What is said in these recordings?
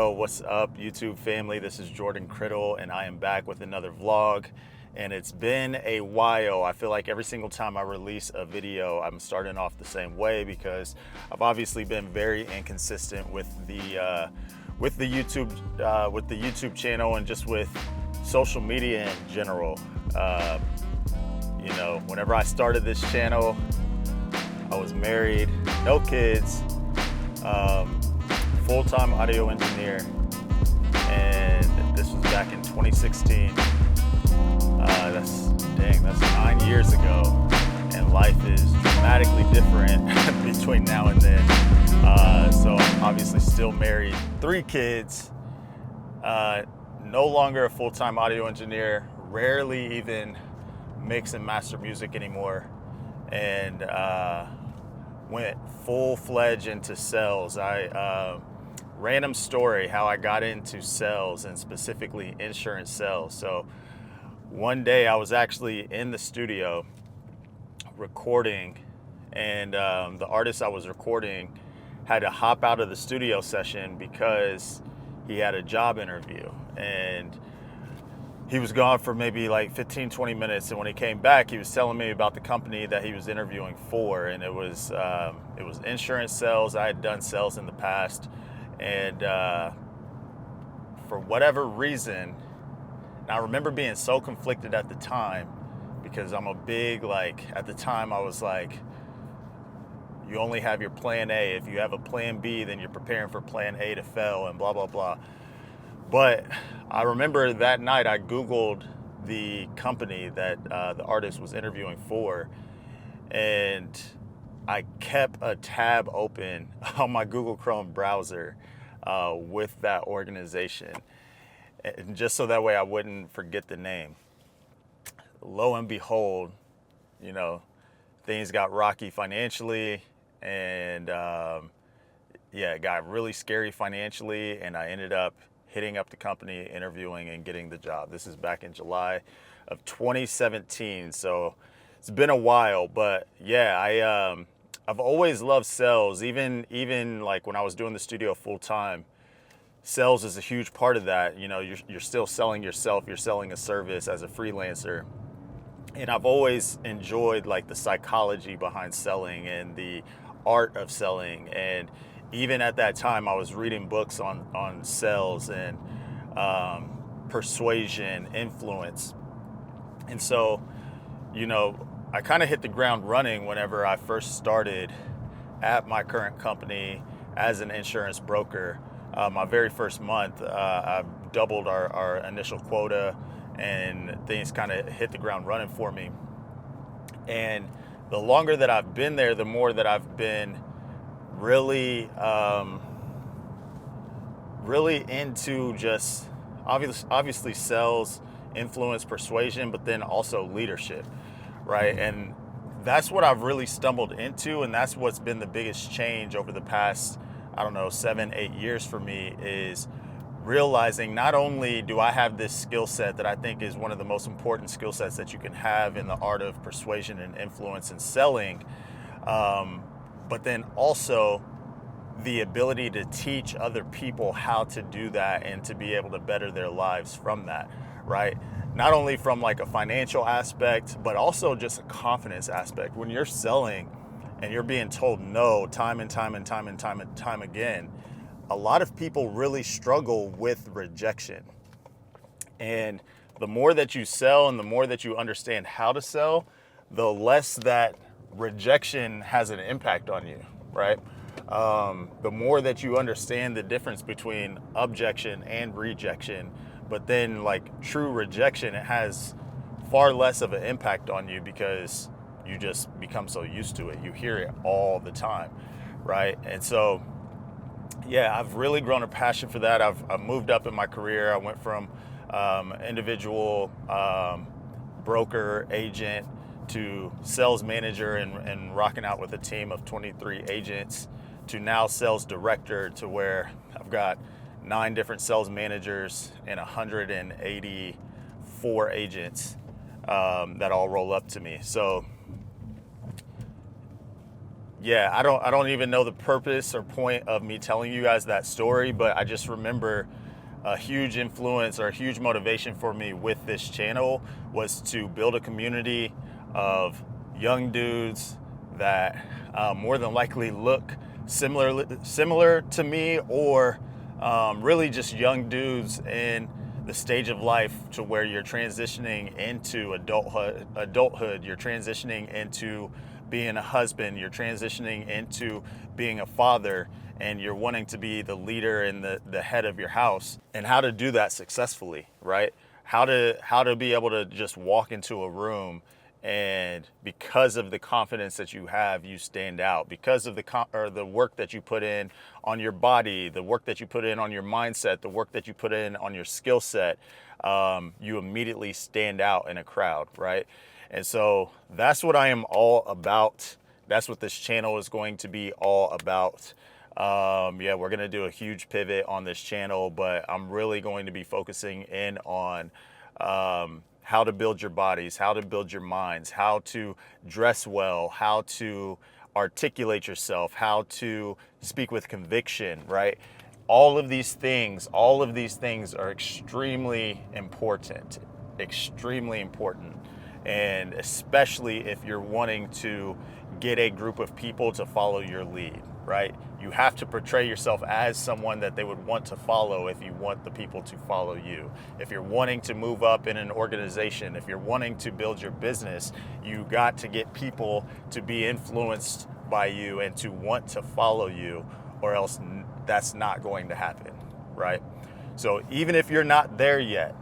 Yo, what's up, YouTube family? This is Jordan Criddle, and I am back with another vlog. And it's been a while. I feel like every single time I release a video, I'm starting off the same way because I've obviously been very inconsistent with the YouTube channel and just with social media in general. Whenever I started this channel, I was married, no kids. Full-time audio engineer, and this was back in 2016. That's 9 years ago, and life is dramatically different between now and then. So I'm obviously still married, 3 kids, no longer a full-time audio engineer, rarely even mix and master music anymore, and went full-fledged into sales. Random story how I got into sales, and specifically insurance sales. So one day I was actually in the studio recording, and the artist I was recording had to hop out of the studio session because he had a job interview, and he was gone for maybe like 15-20 minutes, and when he came back, he was telling me about the company that he was interviewing for, and it was insurance sales. I had done sales in the past, and for whatever reason, and I remember being so conflicted at the time because I'm a big, at the time I was like, you only have your plan A. If you have a plan B, then you're preparing for plan A to fail, and blah, blah, blah. But I remember that night I Googled the company that the artist was interviewing for, and I kept a tab open on my Google Chrome browser with that organization, and just so that way I wouldn't forget the name. Lo and behold, things got rocky financially, and it got really scary financially, and I ended up hitting up the company, interviewing, and getting the job. This is back in July of 2017, so it's been a while, but yeah, I've always loved sales. Even like when I was doing the studio full time, sales is a huge part of that. You're still selling yourself, you're selling a service as a freelancer. And I've always enjoyed the psychology behind selling and the art of selling. And even at that time, I was reading books on sales and persuasion, influence. And so, I kind of hit the ground running whenever I first started at my current company as an insurance broker. My very first month, I doubled our initial quota, and things kind of hit the ground running for me. And the longer that I've been there, the more that I've been really into just obviously sales, influence, persuasion, but then also leadership, right? And that's what I've really stumbled into, and that's what's been the biggest change over the past, 7-8 years for me, is realizing not only do I have this skill set that I think is one of the most important skill sets that you can have in the art of persuasion and influence and selling, but then also the ability to teach other people how to do that and to be able to better their lives from that, right? Not only from a financial aspect, but also just a confidence aspect. When you're selling and you're being told no time and time and time and time and time again, a lot of people really struggle with rejection. And the more that you sell and the more that you understand how to sell, the less that rejection has an impact on you, right? The more that you understand the difference between objection and rejection, but then true rejection, it has far less of an impact on you because you just become so used to it. You hear it all the time, right? And so, yeah, I've really grown a passion for that. I've moved up in my career. I went from individual broker, agent, to sales manager and rocking out with a team of 23 agents, to now sales director, to where I've got 9 different sales managers and 184 agents that all roll up to me. So yeah, I don't even know the purpose or point of me telling you guys that story, but I just remember a huge influence or a huge motivation for me with this channel was to build a community of young dudes that more than likely look similar to me, or really just young dudes in the stage of life to where you're transitioning into adulthood, you're transitioning into being a husband, you're transitioning into being a father, and you're wanting to be the leader and the head of your house, and how to do that successfully, right? How to be able to just walk into a room, and because of the confidence that you have, you stand out. Because of the work that you put in on your body, the work that you put in on your mindset, the work that you put in on your skill set, you immediately stand out in a crowd, right? And so that's what I am all about. That's what this channel is going to be all about. Yeah, we're going to do a huge pivot on this channel, but I'm really going to be focusing in on how to build your bodies, how to build your minds, how to dress well, how to articulate yourself, how to speak with conviction, right? All of these things are extremely important, extremely important. And especially if you're wanting to get a group of people to follow your lead, right? You have to portray yourself as someone that they would want to follow if you want the people to follow you. If you're wanting to move up in an organization, if you're wanting to build your business, you got to get people to be influenced by you and to want to follow you, or else that's not going to happen, right? So even if you're not there yet,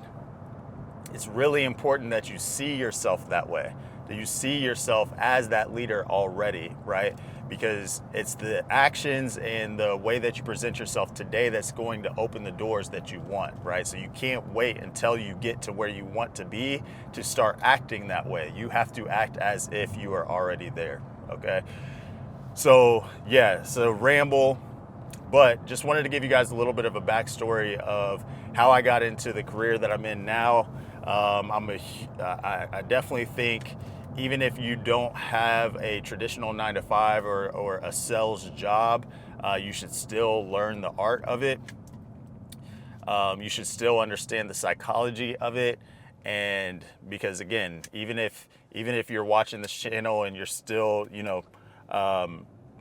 it's really important that you see yourself that way, that you see yourself as that leader already, right? Because it's the actions and the way that you present yourself today that's going to open the doors that you want, right? So you can't wait until you get to where you want to be to start acting that way. You have to act as if you are already there, okay? So yeah, so ramble, but just wanted to give you guys a little bit of a backstory of how I got into the career that I'm in now. I definitely think even if you don't have a traditional 9-to-5 or a sales job, you should still learn the art of it. You should still understand the psychology of it. And because again, even if you're watching this channel and you're still,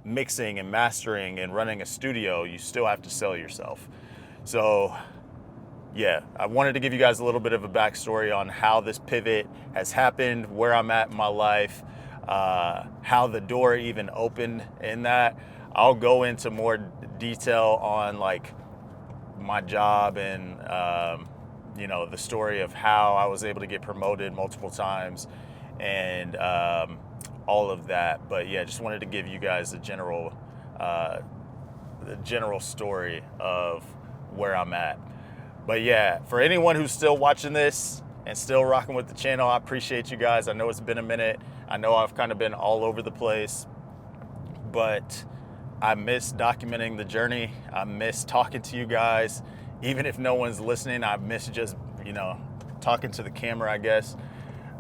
mixing and mastering and running a studio, you still have to sell yourself. So yeah, I wanted to give you guys a little bit of a backstory on how this pivot has happened, where I'm at in my life, how the door even opened in that. I'll go into more detail on like my job and, the story of how I was able to get promoted multiple times and all of that. But yeah, just wanted to give you guys the general story of where I'm at. But yeah, for anyone who's still watching this and still rocking with the channel, I appreciate you guys. I know it's been a minute. I know I've kind of been all over the place, but I miss documenting the journey. I miss talking to you guys. Even if no one's listening, I miss just, talking to the camera, I guess.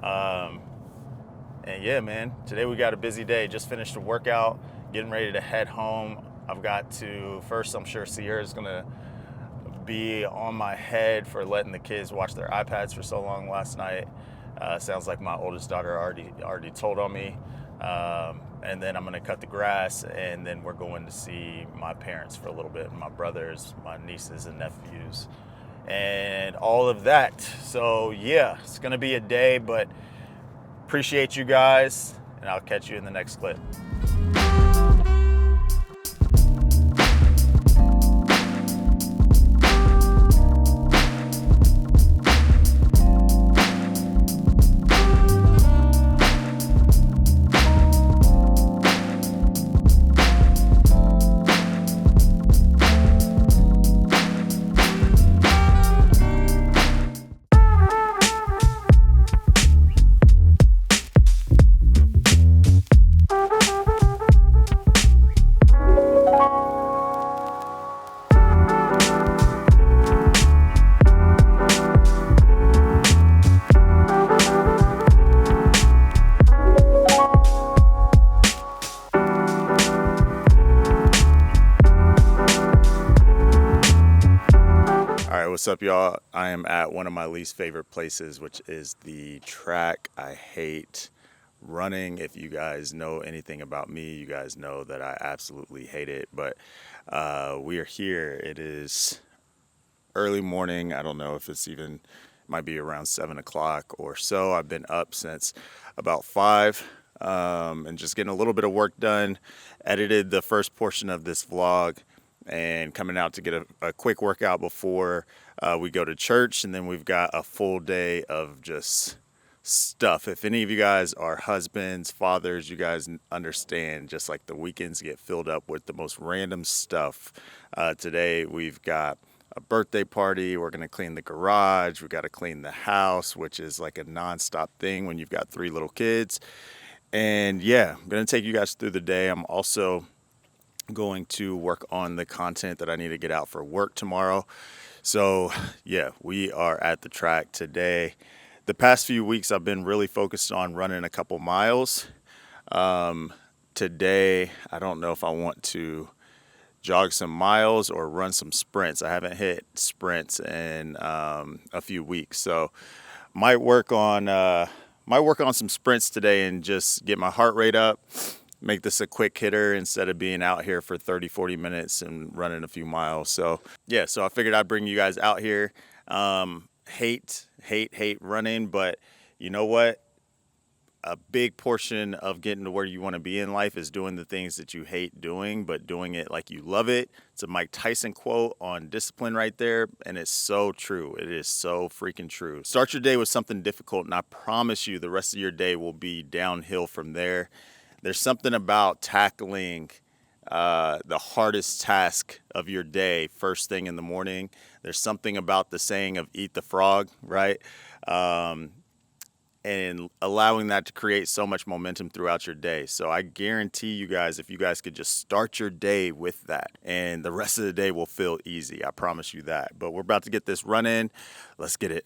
And yeah, man, today we got a busy day. Just finished a workout, getting ready to head home. I've got to, first, I'm sure Sierra's gonna be on my head for letting the kids watch their iPads for so long last night. Sounds like my oldest daughter already told on me. And then I'm gonna cut the grass, and then we're going to see my parents for a little bit, my brothers, my nieces and nephews, and all of that. So yeah, it's gonna be a day, but appreciate you guys, and I'll catch you in the next clip. What's up, y'all? I am at one of my least favorite places, which is the track. I hate running. If you guys know anything about me, you guys know that I absolutely hate it. But we are here. It is early morning. I don't know if it's even, might be around 7 o'clock or so. I've been up since about 5 and just getting a little bit of work done. Edited the first portion of this vlog and coming out to get a quick workout before we go to church. And then we've got a full day of just stuff. If any of you guys are husbands, fathers, you guys understand just like the weekends get filled up with the most random stuff. Today we've got a birthday party. We're going to clean the garage. We got to clean the house, which is like a nonstop thing when you've got 3 little kids. And yeah, I'm going to take you guys through the day. I'm also going to work on the content that I need to get out for work tomorrow. So yeah, we are at the track today. The past few weeks I've been really focused on running a couple miles. Today I don't know if I want to jog some miles or run some sprints. I haven't hit sprints in a few weeks, so might work on some sprints today and just get my heart rate up. Make this a quick hitter instead of being out here for 30-40 minutes and running a few miles. So yeah, so I figured I'd bring you guys out here. Hate running, but you know what? A big portion of getting to where you want to be in life is doing the things that you hate doing, but doing it like you love it. It's a Mike Tyson quote on discipline right there, and it's so true. It is so freaking true. Start your day with something difficult, and I promise you the rest of your day will be downhill from there. There's something about tackling the hardest task of your day first thing in the morning. There's something about the saying of eat the frog, right? And allowing that to create so much momentum throughout your day. So I guarantee you guys, if you guys could just start your day with that, and the rest of the day will feel easy. I promise you that. But we're about to get this run in. Let's get it.